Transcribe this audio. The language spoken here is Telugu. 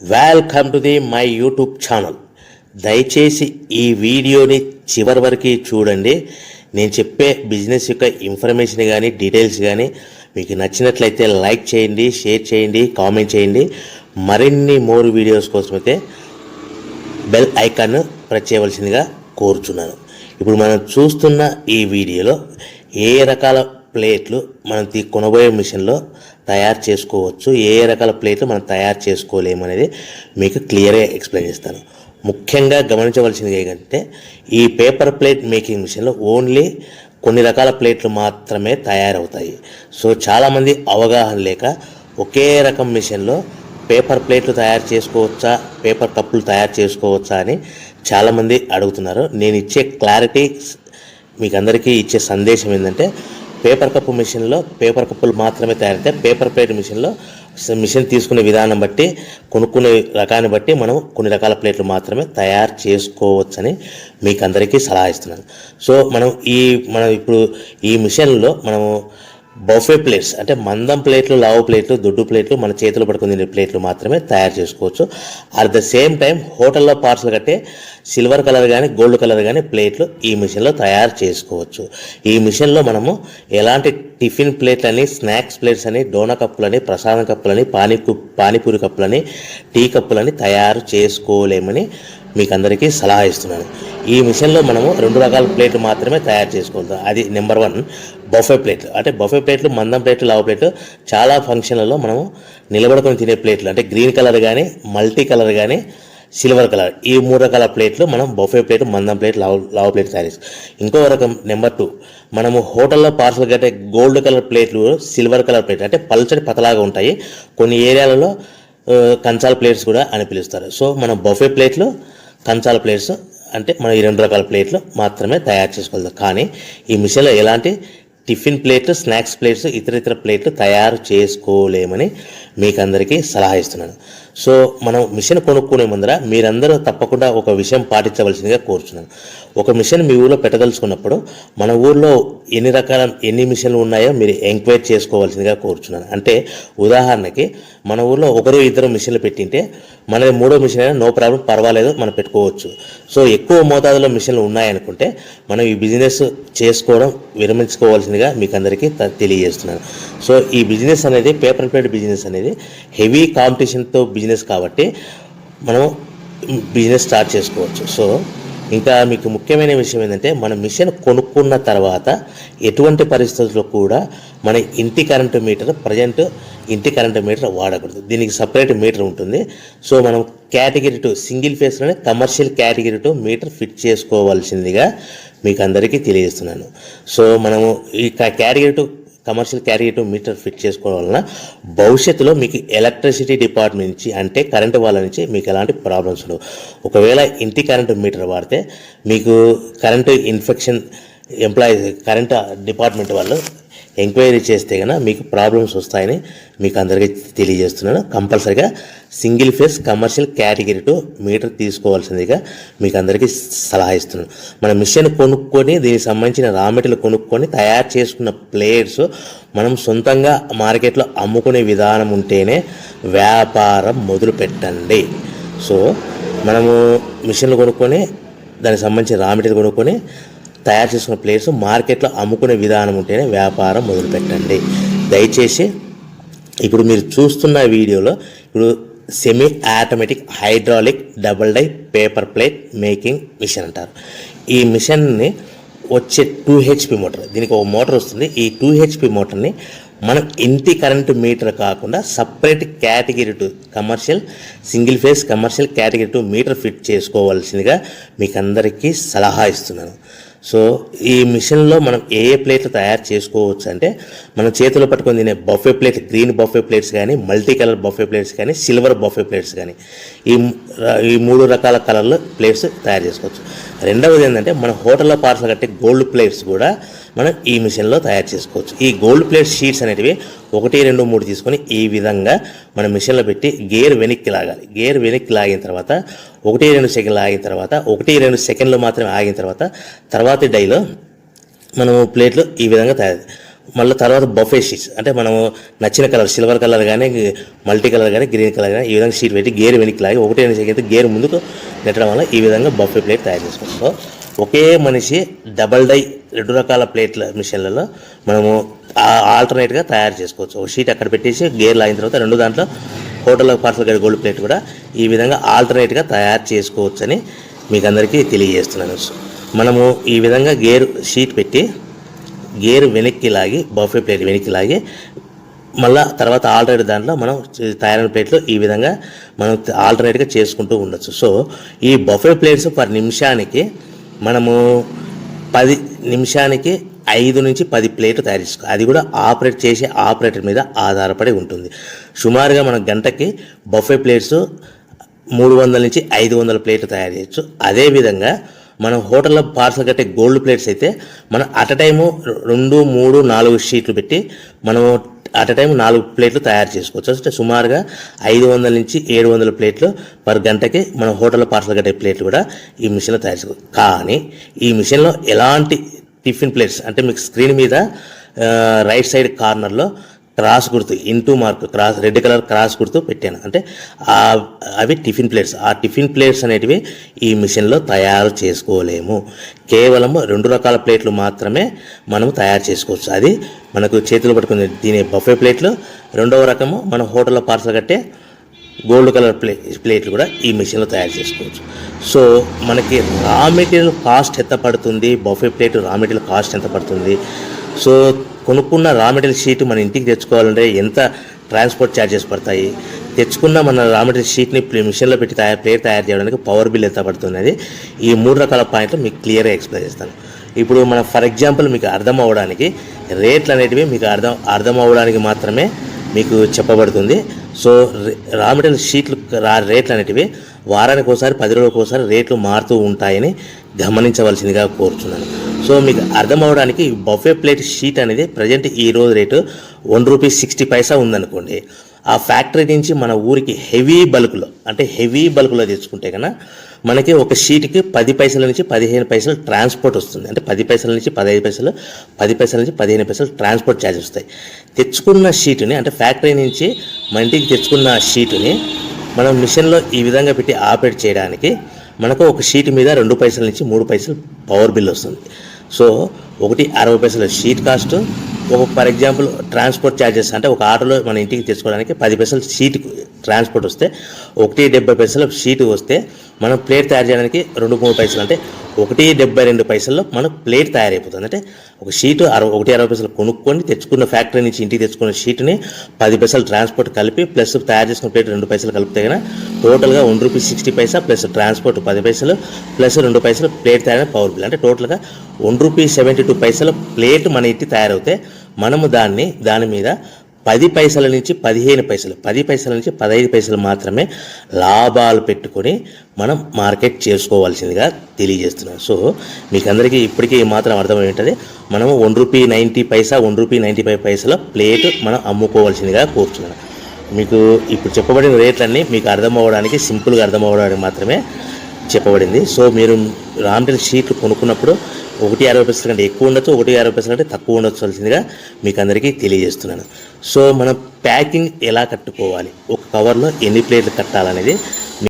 Welcome to my YouTube channel. దయచేసి ఈ వీడియోని చివరి వరకు చూడండి. నేను చెప్పే బిజినెస్ యొక్క ఇన్ఫర్మేషన్ కానీ డీటెయిల్స్ కానీ మీకు నచ్చినట్లయితే లైక్ చేయండి, షేర్ చేయండి, కామెంట్ చేయండి. మరిన్ని మోర్ వీడియోస్ కోసం అయితే బెల్ ఐకాన్ను ప్రెస్ చేయవలసిందిగా కోరుచున్నాను. ఇప్పుడు మనం చూస్తున్న ఈ వీడియోలో ఏ రకాల ప్లేట్లు మనం కొనబోయే మిషన్లో తయారు చేసుకోవచ్చు, ఏ రకాల ప్లేట్లు మనం తయారు చేసుకోలేమనేది మీకు క్లియర్గా ఎక్స్ప్లెయిన్ చేస్తాను. ముఖ్యంగా గమనించవలసింది ఏంటంటే ఈ పేపర్ ప్లేట్ మేకింగ్ మిషన్లో ఓన్లీ కొన్ని రకాల ప్లేట్లు మాత్రమే తయారవుతాయి. సో చాలామంది అవగాహన లేక ఒకే రకం మిషన్లో పేపర్ ప్లేట్లు తయారు చేసుకోవచ్చా, పేపర్ కప్పులు తయారు చేసుకోవచ్చా అని చాలామంది అడుగుతున్నారు. నేను ఇచ్చే క్లారిటీ మీకు అందరికీ ఇచ్చే సందేశం ఏంటంటే పేపర్ కప్పు మిషన్లో పేపర్ కప్పులు మాత్రమే తయారవుతాయి. పేపర్ ప్లేట్ మిషన్లో మిషన్ తీసుకునే విధానం బట్టి, కొనుక్కునే రకాన్ని బట్టి మనం కొన్ని రకాల ప్లేట్లు మాత్రమే తయారు చేసుకోవచ్చని మీకు అందరికీ సలహా ఇస్తున్నాను. సో మనం ఇప్పుడు ఈ మిషన్లో మనము బఫే ప్లేట్స్ అంటే మందం ప్లేట్లు, లావు ప్లేట్లు, దొడ్డు ప్లేట్లు, మన చేతులు పట్టుకుని తినే ప్లేట్లు మాత్రమే తయారు చేసుకోవచ్చు. అట్ ద సేమ్ టైం హోటల్లో పార్సల్ కట్టే సిల్వర్ కలర్ కానీ గోల్డ్ కలర్ కానీ ప్లేట్లు ఈ మిషన్లో తయారు చేసుకోవచ్చు. ఈ మిషన్లో మనము ఎలాంటి టిఫిన్ ప్లేట్లని, స్నాక్స్ ప్లేట్స్ అని, డోనా కప్పులని, ప్రసాదం కప్పులని, పానీపూరి కప్పులని, టీ కప్పులని తయారు చేసుకోలేమని మీకు అందరికీ సలహా ఇస్తున్నాను. ఈ మిషన్లో మనము 2 రకాల ప్లేట్లు మాత్రమే తయారు చేసుకుంటాం. అది నెంబర్ 1 బఫే ప్లేట్లు. అంటే బఫే ప్లేట్లు మందం ప్లేట్లు, లావు ప్లేట్లు చాలా ఫంక్షన్లలో మనము నిలబడుకొని తినే ప్లేట్లు అంటే గ్రీన్ కలర్ కానీ, మల్టీ కలర్ కానీ, సిల్వర్ కలర్, ఈ 3 రకాల ప్లేట్లు మనం బఫే ప్లేట్, మందం ప్లేట్, లావు ప్లేట్ తయారు చేస్తాం. ఇంకో రకం నెంబర్ 2 మనము హోటల్లో పార్సల్ కట్టే గోల్డ్ కలర్ ప్లేట్లు, సిల్వర్ కలర్ ప్లేట్ అంటే పల్చడి పతలాగా ఉంటాయి. కొన్ని ఏరియాలలో కంచాల ప్లేట్స్ కూడా అని పిలుస్తారు. సో మనం బఫే ప్లేట్లు, కంచాల ప్లేట్స్ అంటే మనం ఈ 2 రకాల ప్లేట్లు మాత్రమే తయారు చేసుకోగలుగుతాం. కానీ ఈ మిషన్లో ఎలాంటి టిఫిన్ ప్లేట్లు, స్నాక్స్ ప్లేట్స్, ఇతర ప్లేట్లు తయారు చేసుకోలేమని మీకు అందరికీ సలహా ఇస్తున్నాను. సో మనం మిషన్ కొనుక్కునే ముందర మీరందరూ తప్పకుండా ఒక విషయం పాటించవలసిందిగా కోరుచున్నాను. ఒక మిషన్ మీ ఊళ్ళో పెట్టదలుచుకున్నప్పుడు మన ఊళ్ళో ఎన్ని మిషన్లు ఉన్నాయో మీరు ఎంక్వైరీ చేసుకోవాల్సిందిగా కోరుచున్నాను. అంటే ఉదాహరణకి మన ఊళ్ళో 1-2 మిషన్లు పెట్టింటే మనది 3వ మిషన్ అయినా నో ప్రాబ్లం, పర్వాలేదు, మనం పెట్టుకోవచ్చు. సో ఎక్కువ మోతాదులో మిషన్లు ఉన్నాయనుకుంటే మనం ఈ బిజినెస్ చేసుకోవడం విరమించుకోవాల్సిందిగా మీకు అందరికీ తెలియజేస్తున్నాను. సో ఈ బిజినెస్ అనేది పేపర్ ప్లేట్ బిజినెస్ అనేది హెవీ కాంపిటీషన్తో బిజినెస్ కాబట్టి మనం బిజినెస్ స్టార్ట్ చేసుకోవచ్చు. సో ఇంకా మీకు ముఖ్యమైన విషయం ఏంటంటే మన మిషన్ కొనుక్కున్న తర్వాత ఎటువంటి పరిస్థితుల్లో కూడా మన ఇంటి కరెంటు మీటర్, ఇంటి కరెంటు మీటర్ వాడకూడదు. దీనికి సపరేట్ మీటర్ ఉంటుంది. సో మనం కేటగిరీ 2 సింగిల్ ఫేస్లోనే కమర్షియల్ కేటగిరీ 2 మీటర్ ఫిట్ చేసుకోవాల్సిందిగా మీకు అందరికీ తెలియజేస్తున్నాను. సో మనము ఈ category 2 commercial category 2 meter fit చేసుకోవడం వలన భవిష్యత్తులో మీకు ఎలక్ట్రిసిటీ డిపార్ట్మెంట్ నుంచి అంటే కరెంటు వాళ్ళ నుంచి మీకు ఎలాంటి ప్రాబ్లమ్స్ ఉండవు. ఒకవేళ ఇంటి కరెంటు మీటర్ వాడితే మీకు కరెంటు ఇన్ఫెక్షన్ కరెంటు డిపార్ట్మెంట్ వాళ్ళు ఎంక్వైరీ చేస్తే కనుక మీకు ప్రాబ్లమ్స్ వస్తాయని మీకు అందరికీ తెలియజేస్తున్నాను. కంపల్సరీగా single phase commercial category 2 meter తీసుకోవాల్సిందిగా మీకు అందరికీ సలహా ఇస్తున్నాను. మన మిషన్ కొనుక్కొని దీనికి సంబంధించిన రా మెటీరియల్ కొనుక్కొని తయారు చేసుకున్న ప్లేట్స్ మనం సొంతంగా మార్కెట్లో అమ్ముకునే విధానం ఉంటేనే వ్యాపారం మొదలు పెట్టండి. సో మనము మిషన్లు కొనుక్కొని దానికి సంబంధించిన రా మెటీరియల్ కొనుక్కొని తయారు చేసుకున్న ప్లేట్స్ మార్కెట్లో అమ్ముకునే విధానం ఉంటేనే వ్యాపారం మొదలుపెట్టండి. దయచేసి ఇప్పుడు మీరు చూస్తున్న వీడియోలో ఇప్పుడు semi automatic hydraulic double die paper plate making machine అంటారు. ఈ మిషన్ని వచ్చే 2 HP మోటార్, దీనికి ఒక మోటార్ వస్తుంది. ఈ 2 HP మోటార్ని మనం ఇంటి కరెంటు మీటర్ కాకుండా separate category 2 commercial single phase commercial category 2 meter fit చేసుకోవాల్సిందిగా మీకు అందరికీ సలహా ఇస్తున్నాను. సో ఈ మిషన్లో మనం ఏ ప్లేట్లు తయారు చేసుకోవచ్చు అంటే మనం చేతిలో పట్టుకొని తినే buffet plate, green buffet plates కానీ, మల్టీ కలర్ బఫే ప్లేట్స్ కానీ, సిల్వర్ బఫే ప్లేట్స్ కానీ, ఈ 3 రకాల కలర్లో ప్లేట్స్ తయారు చేసుకోవచ్చు. రెండవది ఏంటంటే మన హోటల్లో పార్సల్ కట్టే గోల్డ్ ప్లేట్స్ కూడా మనం ఈ మిషన్లో తయారు చేసుకోవచ్చు. ఈ గోల్డ్ ప్లేట్ షీట్స్ అనేటివి 1, 2, 3 తీసుకొని ఈ విధంగా మన మిషన్లో పెట్టి గేర్ వెనక్కి లాగాలి. గేర్ వెనక్కి లాగిన తర్వాత 1, 2 సెకండ్లు ఆగిన తర్వాత 1, 2 సెకండ్లు మాత్రమే ఆగిన తర్వాత తర్వాతి డైలో మనము ప్లేట్లు ఈ విధంగా తయారు మళ్ళీ తర్వాత బఫే షీట్స్ అంటే మనము నచ్చిన కలర్ సిల్వర్ కలర్ కానీ మల్టీ కలర్ కానీ గ్రీన్ కలర్ కానీ ఈ విధంగా షీట్ పెట్టి గేర్ వెనక్కి లాగి ఒకటే అయితే గేర్ ముందుకు నెట్టడం వల్ల ఈ విధంగా బఫే ప్లేట్ తయారు చేసుకోవచ్చు. సో ఒకే మనిషి డబల్ డై 2 రకాల ప్లేట్ల మిషన్లలో మనము ఆల్టర్నేట్గా తయారు చేసుకోవచ్చు. ఒక షీట్ అక్కడ పెట్టేసి గేర్ లాగిన తర్వాత 2 దాంట్లో హోటల్లో పార్సల్ గడి గోల్డ్ ప్లేట్ కూడా ఈ విధంగా ఆల్టర్నేట్గా తయారు చేసుకోవచ్చని మీకు అందరికీ తెలియజేస్తున్నాను. మనము ఈ విధంగా గేర్ షీట్ పెట్టి గేర్ వెనక్కి లాగి బఫే ప్లేట్ వెనక్కి లాగి మళ్ళీ తర్వాత ఆల్టర్నేట్ దాంట్లో మనం తయారైన ప్లేట్లు ఈ విధంగా మనం ఆల్టర్నేట్గా చేసుకుంటూ ఉండొచ్చు. సో ఈ బఫే ప్లేట్స్ పర్ నిమిషానికి మనము 10 నిమిషానికి 5 నుంచి 10 ప్లేట్లు తయారు చేసుకోవాలి. అది కూడా ఆపరేట్ చేసే ఆపరేటర్ మీద ఆధారపడి ఉంటుంది. సుమారుగా మన గంటకి బఫే ప్లేట్స్ 300 నుంచి 500 ప్లేట్లు తయారు చేయొచ్చు. అదేవిధంగా మనం హోటల్లో పార్సల్ కట్టే గోల్డ్ ప్లేట్స్ అయితే మనం అట్ అ టైము 2, 3, 4 షీట్లు పెట్టి మనము అట్ అ టైం 4 ప్లేట్లు తయారు చేసుకోవచ్చు. అంటే సుమారుగా 500 నుంచి 700 ప్లేట్లు పర్ గంటకి మన హోటల్లో పార్సల్ కట్టే ప్లేట్లు కూడా ఈ మిషన్లో తయారు చేసుకోవచ్చు. కానీ ఈ మిషన్లో ఎలాంటి టిఫిన్ ప్లేట్స్ అంటే మీకు స్క్రీన్ మీద రైట్ సైడ్ కార్నర్లో క్రాస్ గుర్తు into mark cross red colour cross గుర్తు పెట్టాను. అంటే అవి టిఫిన్ ప్లేట్స్. ఆ టిఫిన్ ప్లేట్స్ అనేటివి ఈ మిషన్లో తయారు చేసుకోలేము. కేవలం 2 రకాల ప్లేట్లు మాత్రమే మనం తయారు చేసుకోవచ్చు. అది మనకు చేతులు పట్టుకుని తినే బఫే ప్లేట్లు, 2వ రకము మన హోటల్లో పార్సల్ కట్టే గోల్డ్ కలర్ ప్లేట్లు కూడా ఈ మిషన్లో తయారు చేసుకోవచ్చు. సో మనకి రా మెటీరియల్ కాస్ట్ ఎంత పడుతుంది, buffet plate raw material cost ఎంత పడుతుంది, సో కొనుక్కున్న రా మెటీరియల్ షీట్ మన ఇంటికి తెచ్చుకోవాలంటే ఎంత ట్రాన్స్పోర్ట్ ఛార్జెస్ పడతాయి, తెచ్చుకున్న మన రా మెటీరియల్ షీట్ని మిషన్లో పెట్టి ప్లేట్ తయారు చేయడానికి పవర్ బిల్ ఎంత పడుతున్నది, ఈ 3 రకాల పాయింట్లు మీకు క్లియర్గా ఎక్స్ప్లెయిన్ చేస్తాను. ఇప్పుడు మనం ఫర్ ఎగ్జాంపుల్ మీకు అర్థం అవ్వడానికి రేట్లు అనేటివి మీకు అర్థం అవ్వడానికి మాత్రమే మీకు చెప్పబడుతుంది. సో రా మెటీరియల్ షీట్లు రేట్లు అనేటివి వారానికి ఒకసారి 10 రోజులకు ఒకసారి రేట్లు మారుతూ ఉంటాయని గమనించవలసిందిగా కోరుతున్నాను. సో మీకు అర్థం అవ్వడానికి బఫే ప్లేట్ షీట్ అనేది ప్రజెంట్ ఈ రోజు రేటు ₹1.60 ఉందనుకోండి. ఆ ఫ్యాక్టరీ నుంచి మన ఊరికి హెవీ బల్క్లో తెచ్చుకుంటే కన్నా మనకి ఒక షీట్కి 10 పైసల నుంచి 15 పైసలు ట్రాన్స్పోర్ట్ వస్తుంది. అంటే 10 పైసల నుంచి 15 పైసలు, 10 పైసల నుంచి 15 పైసలు ట్రాన్స్పోర్ట్ ఛార్జెస్ వస్తాయి. తెచ్చుకున్న షీటుని అంటే ఫ్యాక్టరీ నుంచి మన ఇంటికి తెచ్చుకున్న షీటుని మనం మిషన్లో ఈ విధంగా పెట్టి ఆపరేట్ చేయడానికి మనకు ఒక షీట్ మీద 2 పైసల నుంచి 3 పైసలు పవర్ బిల్ వస్తుంది. సో ఒకటి 60 పైసలు sheet cost, for example transport charges అంటే ఒక ఆటోలో మన ఇంటికి తెచ్చుకోవడానికి 10 పైసలు షీట్ ట్రాన్స్పోర్ట్ వస్తే, 1.70 పైసలు షీట్ వస్తే మనం ప్లేట్ తయారు చేయడానికి 2-3 పైసలు అంటే 1.72 పైసల్లో మనకు ప్లేట్ తయారైపోతుంది. అంటే ఒక షీటు 1.60 పైసలు కొనుక్కొని తెచ్చుకున్న ఫ్యాక్టరీ నుంచి ఇంటికి తెచ్చుకున్న షీట్ని 10 పైసలు ట్రాన్స్పోర్ట్ కలిపి ప్లస్ తయారు చేసుకున్న ప్లేట్ 2 పైసలు కలిపితే కన్నా టోటల్గా ₹1.60 ప్లస్ ట్రాన్స్పోర్ట్ 10 పైసలు ప్లస్ 2 పైసలు ప్లేట్ తయారైన పవర్ బిల్ అంటే టోటల్గా ₹1.72 ప్లేట్ మన ఇంటి తయారవుతే మనము దాని మీద 10 పైసల నుంచి 15 పైసలు, 10 పైసల నుంచి 15 పైసలు మాత్రమే లాభాలు పెట్టుకొని మనం మార్కెట్ చేసుకోవాల్సిందిగా తెలియజేస్తున్నాను. సో మీకు అందరికీ ఇప్పటికీ మాత్రం అర్థమై ఉంటుంది. మనము ₹1.90, ₹1.95 ప్లేట్ మనం అమ్ముకోవాల్సిందిగా కోరుతున్నాను. మీకు ఇప్పుడు చెప్పబడిన రేట్లన్నీ మీకు అర్థం అవ్వడానికి, సింపుల్గా అర్థం అవ్వడానికి మాత్రమే చెప్పబడింది. సో మీరు రా మెటీరియల్ షీట్లు కొనుక్కున్నప్పుడు 1.60 కంటే ఎక్కువ ఉండొచ్చు, 1.60 కంటే తక్కువ ఉండొచ్చువలసిందిగా మీకు అందరికీ తెలియజేస్తున్నాను. సో మనం ప్యాకింగ్ ఎలా కట్టుకోవాలి, ఒక కవర్లో ఎన్ని ప్లేట్లు కట్టాలనేది